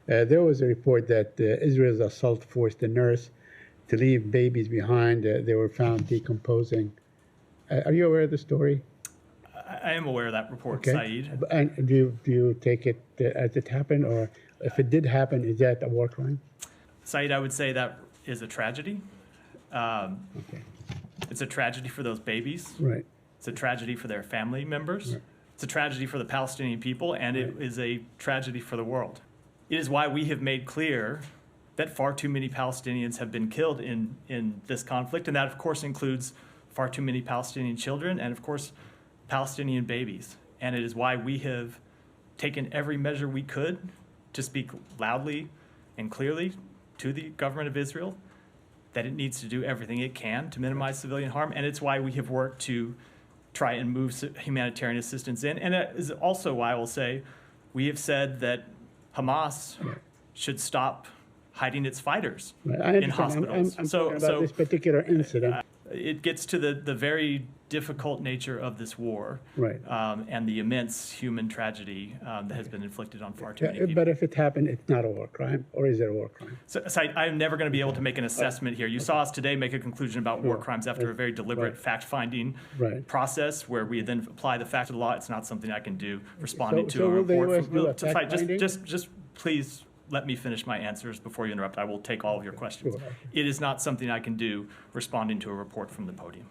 There was a report that Israel's assault forced a nurse to leave babies behind. They were found decomposing. Are you aware of the story? I am aware of that report, Okay. Said. And do you take it as it happened, or if it did happen, is that a war crime? Said, I would say that is a tragedy. Okay. It's a tragedy for those babies. Right. It's a tragedy for their family members. Right. It's a tragedy for the Palestinian people, and it is a tragedy for the world. It is why we have made clear that far too many Palestinians have been killed in this conflict, and that, of course, includes far too many Palestinian children and, of course, Palestinian babies. And it is why we have taken every measure we could to speak loudly and clearly to the government of Israel that it needs to do everything it can to minimize civilian harm, and it's why we have worked to try and move humanitarian assistance in. And it is also why I will say we have said that Hamas should stop hiding its fighters in hospitals. I'm talking about this particular incident. It gets to the very difficult nature of this war, Right. And the immense human tragedy that has been inflicted on far too many people. But if it happened, it's not a war crime, or is it a war crime? So I'm never going to be able to make an assessment here. You saw us today make a conclusion about war crimes after a very deliberate fact-finding process where we then apply the fact of the law. It's not something I can do responding to a report. Just please let me finish my answers before you interrupt. I will take all of your questions. Sure. It is not something I can do responding to a report from the podium.